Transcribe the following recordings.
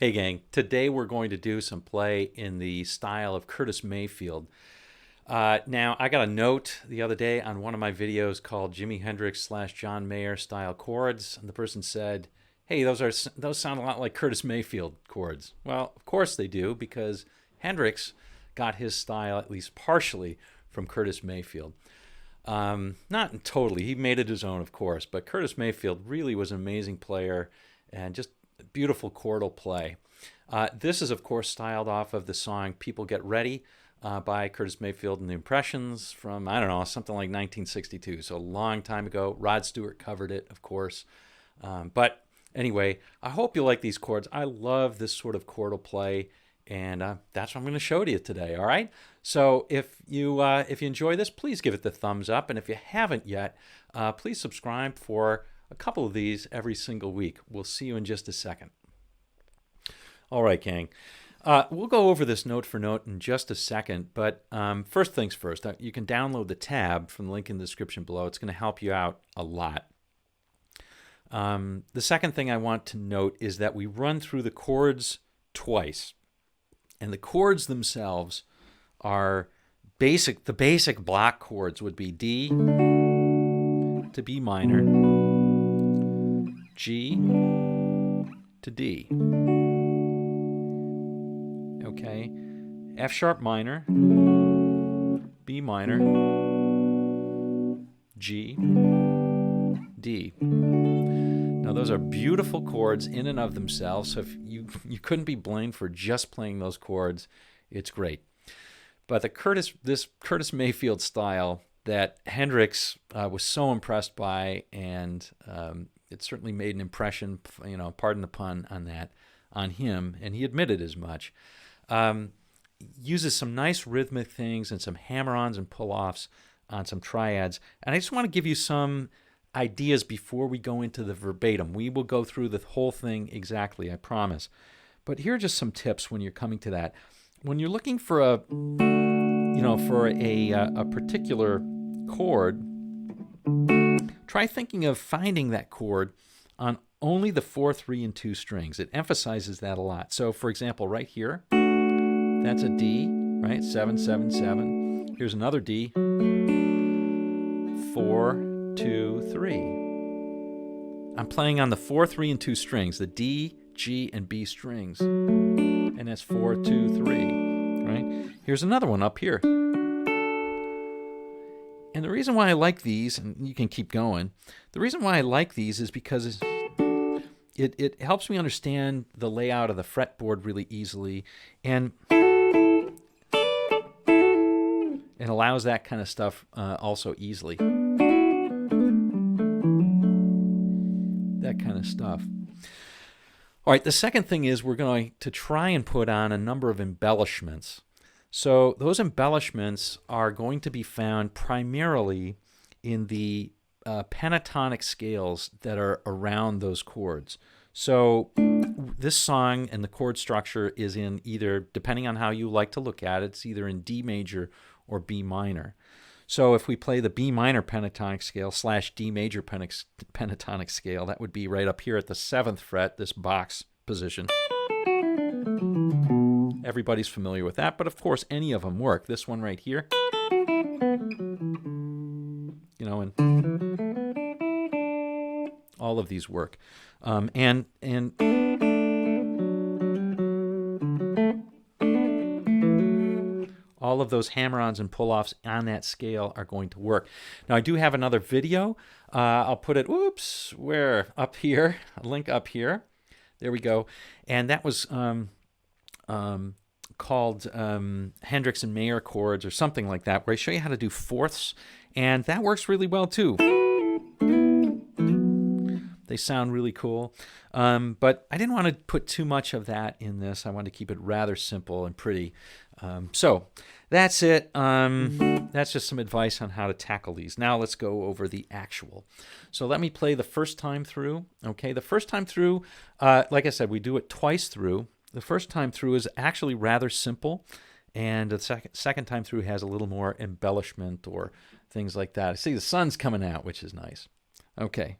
Hey gang, today we're going to do some play in the style of Curtis Mayfield. Now, I got a note the other day on one of my videos called Jimi Hendrix / John Mayer style chords, and the person said, hey, those sound a lot like Curtis Mayfield chords. Well, of course they do, because Hendrix got his style at least partially from Curtis Mayfield. Not totally, he made it his own, of course, but Curtis Mayfield really was an amazing player and just beautiful chordal play. This is, of course, styled off of the song People Get Ready by Curtis Mayfield and the Impressions from, I don't know, something like 1962, so a long time ago. Rod Stewart covered it, of course. But anyway, I hope you like these chords. I love this sort of chordal play, and that's what I'm going to show to you today, all right? So if you enjoy this, please give it the thumbs up, and if you haven't yet, please subscribe for a couple of these every single week. We'll see you in just a second. All right, gang. We'll go over this note for note in just a second, but first things first, you can download the tab from the link in the description below. It's going to help you out a lot. The second thing I want to note is that we run through the chords twice, and the chords themselves are basic. The basic block chords would be D to B minor, G to D, okay, F sharp minor, B minor, G, D. Now those are beautiful chords in and of themselves, so if you couldn't be blamed for just playing those chords, it's great. But this Curtis Mayfield style that Hendrix was so impressed by, and it certainly made an impression, pardon the pun on him, and he admitted as much. Uses some nice rhythmic things and some hammer-ons and pull-offs on some triads. And I just want to give you some ideas before we go into the verbatim. We will go through the whole thing exactly, I promise. But here are just some tips when you're coming to that. When you're looking for a particular chord, try thinking of finding that chord on only the 4, 3, and 2 strings. It emphasizes that a lot. So, for example, right here, that's a D, right? 7, 7, 7. Here's another D. 4, 2, 3. I'm playing on the 4, 3, and 2 strings, the D, G, and B strings. And that's 4, 2, 3, right? Here's another one up here. And the reason why I like these, and you can keep going, the reason why I like these is because it helps me understand the layout of the fretboard really easily, and allows that kind of stuff also easily. That kind of stuff. All right, the second thing is we're going to try and put on a number of embellishments. So those embellishments are going to be found primarily in the pentatonic scales that are around those chords. So this song and the chord structure is in either, depending on how you like to look at it, it's either in D major or B minor. So if we play the B minor pentatonic scale / D major pentatonic scale, that would be right up here at the 7th fret, this box position. Everybody's familiar with that, but of course any of them work. This one right here, and all of these work. And all of those hammer-ons and pull-offs on that scale are going to work. Now, I do have another video. I'll put it, where? Up here, a link up here. There we go. And that was called Hendrix and Mayer chords or something like that, where I show you how to do fourths, and that works really well too. They sound really cool, but I didn't want to put too much of that in this. I wanted to keep it rather simple and pretty. So that's it. That's just some advice on how to tackle these. Now let's go over the actual. So let me play the first time through. Okay, the first time through, like I said, we do it twice through. The first time through is actually rather simple, and the second time through has a little more embellishment or things like that. I see the sun's coming out, which is nice. Okay.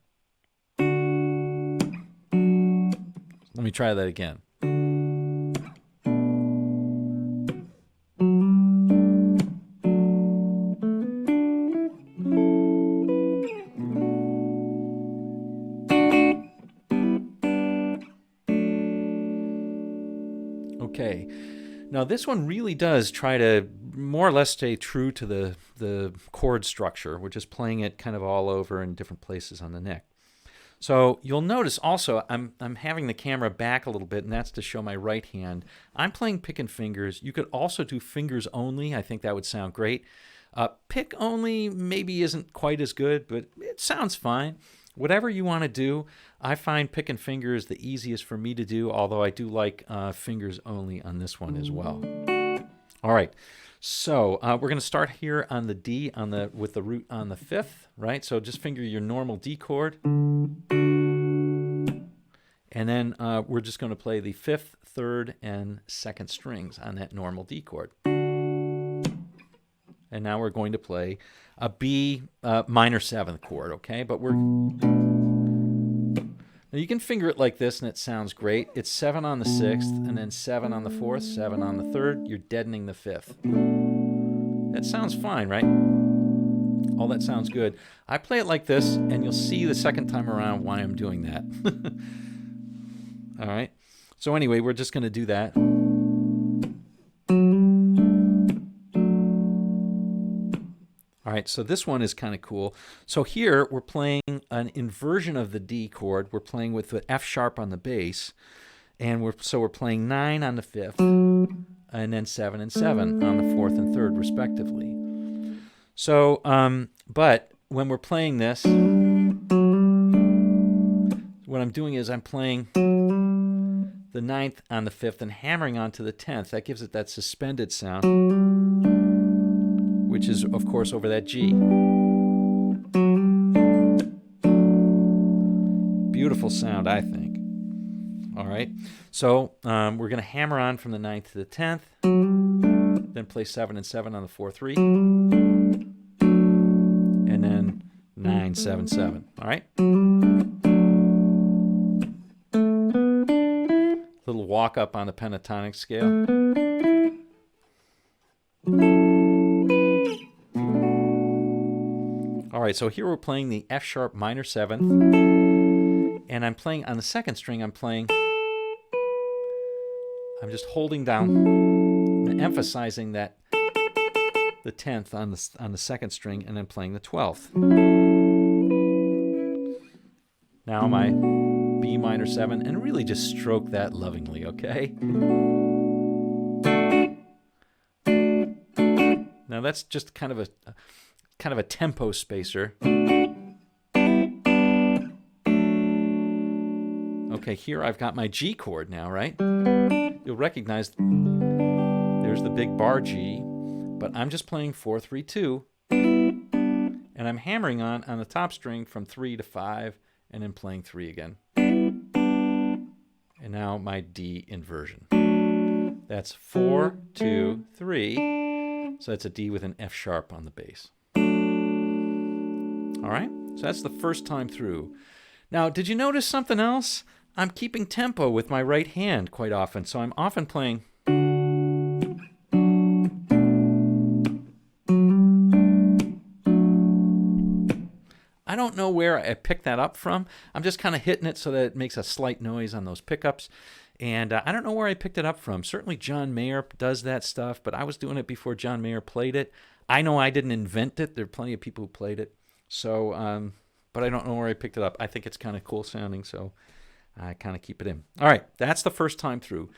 Let me try that again. Okay. Now this one really does try to more or less stay true to the chord structure. We're just playing it kind of all over in different places on the neck. So you'll notice also I'm having the camera back a little bit, and that's to show my right hand. I'm playing pick and fingers. You could also do fingers only. I think that would sound great. Pick only maybe isn't quite as good, but it sounds fine. Whatever you want to do, I find pick and fingers the easiest for me to do, although I do like fingers only on this one as well. All right, so we're going to start here on the D with the root on the 5th, right? So just finger your normal D chord. And then we're just going to play the 5th, 3rd, and 2nd strings on that normal D chord. And now we're going to play a B minor 7th chord, okay? But now you can finger it like this and it sounds great. It's 7 on the 6th and then 7 on the 4th, 7 on the 3rd. You're deadening the 5th. That sounds fine, right? All that sounds good. I play it like this, and you'll see the second time around why I'm doing that. All right. So anyway, we're just going to do that. All right, so this one is kind of cool. So here we're playing an inversion of the D chord. We're playing with the F sharp on the bass, and we're playing 9 on the 5th, and then 7 and 7 on the 4th and 3rd, respectively. So, but when we're playing this, what I'm doing is I'm playing the 9th on the 5th and hammering onto the 10th. That gives it that suspended sound, which is, of course, over that G. Beautiful sound, I think. All right, so we're going to hammer on from the 9th to the 10th, then play 7 and 7 on the 4-3, and then 9, 7, 7. All right? Little walk up on the pentatonic scale. All right, so here we're playing the F sharp minor 7th, and I'm playing on the 2nd string. I'm just holding down and emphasizing that the 10th on the 2nd string, and then playing the 12th. Now my B minor 7, and really just stroke that lovingly, okay? Now that's just kind of a tempo spacer. Okay, here I've got my G chord now, right? You'll recognize there's the big bar G, but I'm just playing 4-3-2, and I'm hammering on the top string from 3 to 5, and then playing 3 again. And now my D inversion. That's 4, 2, 3. So that's a D with an F sharp on the bass. All right, so that's the first time through. Now, did you notice something else? I'm keeping tempo with my right hand quite often, so I'm often playing. I don't know where I picked that up from. I'm just kind of hitting it so that it makes a slight noise on those pickups. And I don't know where I picked it up from. Certainly John Mayer does that stuff, but I was doing it before John Mayer played it. I know I didn't invent it. There are plenty of people who played it. So, but I don't know where I picked it up. I think it's kind of cool sounding, so I kind of keep it in. All right, that's the first time through.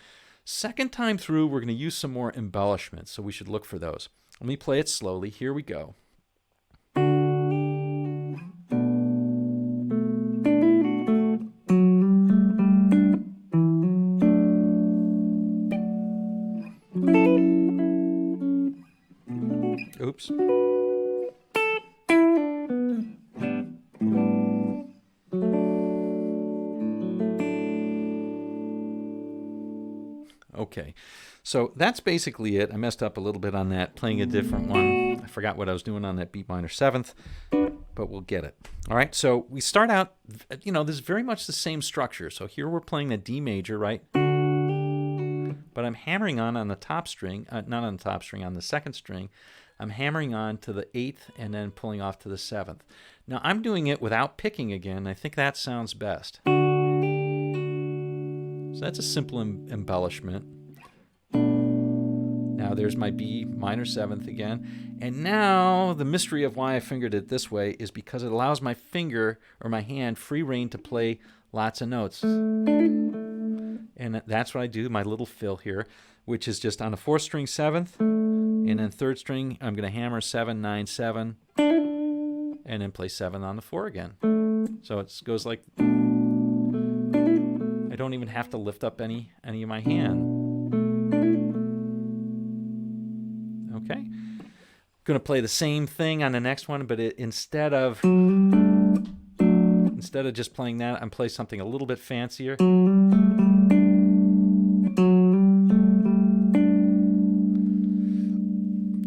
Second time through, we're going to use some more embellishments, so we should look for those. Let me play it slowly. Here we go. Oops. Okay, so that's basically it. I messed up a little bit on that, playing a different one. I forgot what I was doing on that B minor 7th, but we'll get it. All right, so we start out, this is very much the same structure. So here we're playing the D major, right? But I'm hammering on the top string, not on the top string, on the 2nd string. I'm hammering on to the 8th and then pulling off to the 7th. Now I'm doing it without picking again. I think that sounds best. So that's a simple embellishment. Now there's my B minor 7th again. And now the mystery of why I fingered it this way is because it allows my finger or my hand free rein to play lots of notes. And that's what I do, my little fill here, which is just on a 4th string 7th, and then 3rd string I'm going to hammer 7, 9, 7, and then play 7 on the 4 again. So it goes like, I don't even have to lift up any of my hand. Okay, going to play the same thing on the next one, but instead of just playing that, I'm playing something a little bit fancier.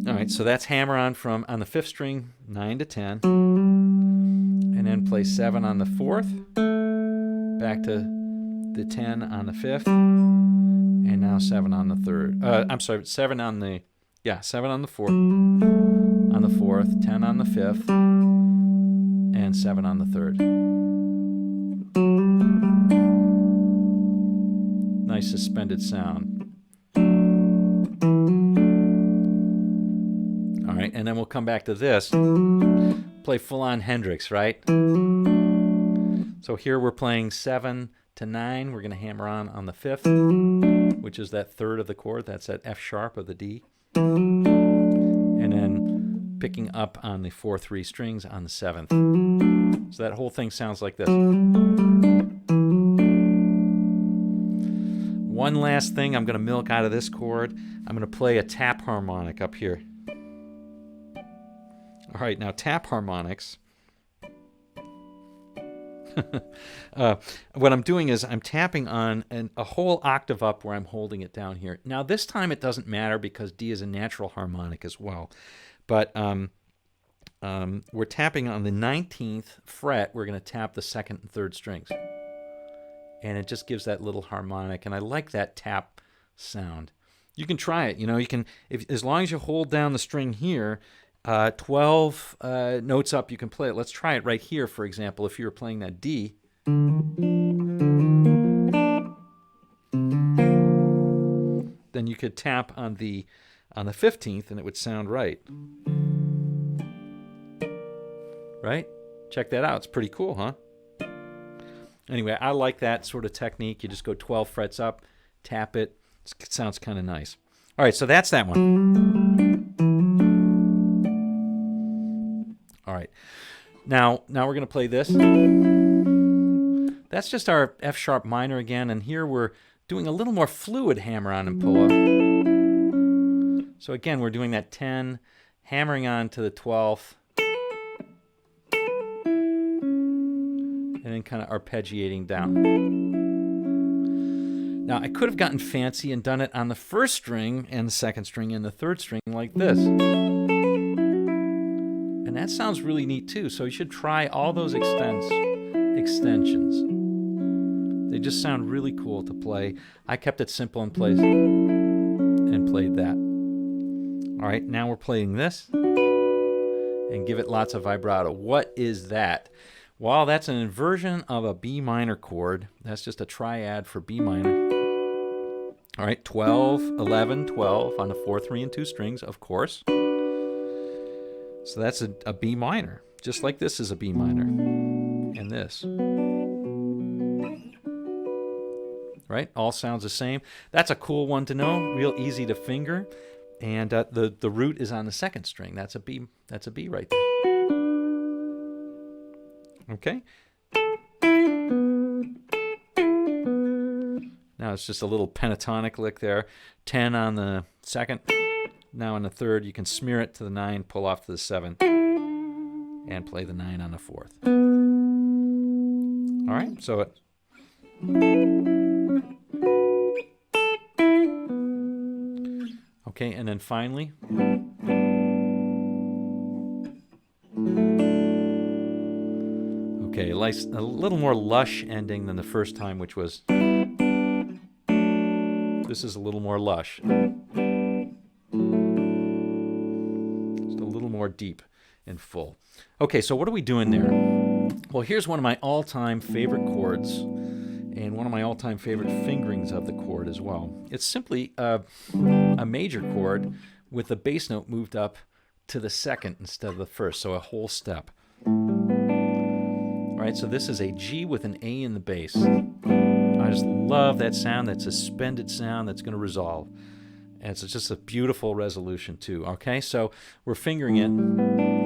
All right, so that's hammer on on the 5th string, 9 to 10, and then play 7 on the 4th, back to the 10 on the 5th, and now 7 on the 3rd. I'm sorry, 7 on the 4th, on the 4th, 10 on the 5th, and 7 on the 3rd. Nice suspended sound. All right, and then we'll come back to this. Play full-on Hendrix, right? So here we're playing 7 to 9. We're going to hammer on the 5th, which is that 3rd of the chord. That's that F sharp of the D. And then picking up on the 4/3 strings on the 7th. So that whole thing sounds like this. One last thing I'm going to milk out of this chord. I'm going to play a tap harmonic up here. All right, now tap harmonics. What I'm doing is I'm tapping on a whole octave up where I'm holding it down here. Now this time it doesn't matter because D is a natural harmonic as well. But we're tapping on the 19th fret. We're going to tap the 2nd and 3rd strings. And it just gives that little harmonic. And I like that tap sound. You can try it. You know, you can, as long as you hold down the string here, 12 notes up, you can play it. Let's try it right here, for example, if you were playing that D. Then you could tap on the 15th and it would sound right. Right? Check that out. It's pretty cool, huh? Anyway, I like that sort of technique. You just go 12 frets up, tap it. It sounds kind of nice. All right, so that's that one. All right, now we're going to play this. That's just our F sharp minor again, and here we're doing a little more fluid hammer on and pull up. So again, we're doing that 10, hammering on to the 12th, and then kind of arpeggiating down. Now, I could have gotten fancy and done it on the 1st string and the 2nd string and the 3rd string like this. And that sounds really neat too, so you should try all those extensions. They just sound really cool to play. I kept it simple and played that. All right, now we're playing this and give it lots of vibrato. What is that? Well, that's an inversion of a B minor chord. That's just a triad for B minor. All right, 12, 11, 12 on the 4, 3, and 2 strings, of course. So that's a B minor, just like this is a B minor, and this. Right? All sounds the same. That's a cool one to know, real easy to finger. And the root is on the 2nd string. That's a B right there. Okay? Now it's just a little pentatonic lick there. 10 on the 2nd. Now on the 3rd, you can smear it to the 9, pull off to the 7th, and play the 9 on the 4th. All right, so it. Okay, and then finally. Okay, a little more lush ending than the first time, which was. This is a little more lush. More deep and full. Okay, so what are we doing there? Well, here's one of my all-time favorite chords and one of my all-time favorite fingerings of the chord as well. It's simply a major chord with the bass note moved up to the second instead of the first, so a whole step. All right, so this is a G with an A in the bass. I just love that sound, that suspended sound that's going to resolve. And it's just a beautiful resolution too. Okay, so we're fingering it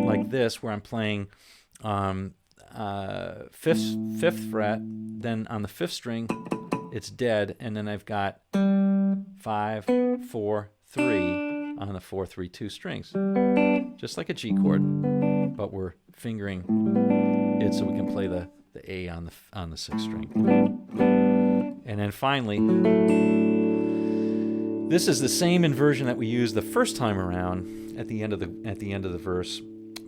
like this, where I'm playing fifth fret, then on the fifth string it's dead, and then I've got 5, 4, 3 on the 4, 3, 2 strings, just like a G chord, but we're fingering it so we can play the A on the sixth string. And then finally, this is the same inversion that we used the first time around at the end of the verse,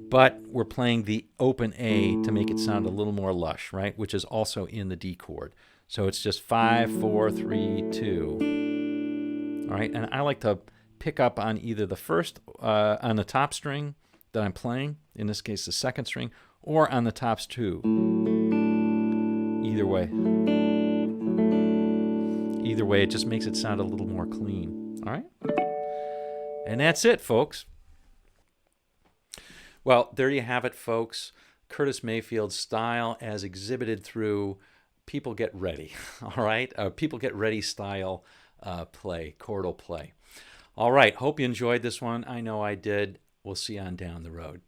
but we're playing the open A to make it sound a little more lush, right? Which is also in the D chord. So it's just 5, 4, 3, 2. All right, and I like to pick up on either the first, on the top string that I'm playing, in this case the second string, or on the tops two. Either way. Either way, it just makes it sound a little more clean. All right? And that's it, folks. Well, there you have it, folks. Curtis Mayfield style as exhibited through People Get Ready. All right? People Get Ready style play, chordal play. All right. Hope you enjoyed this one. I know I did. We'll see you on down the road.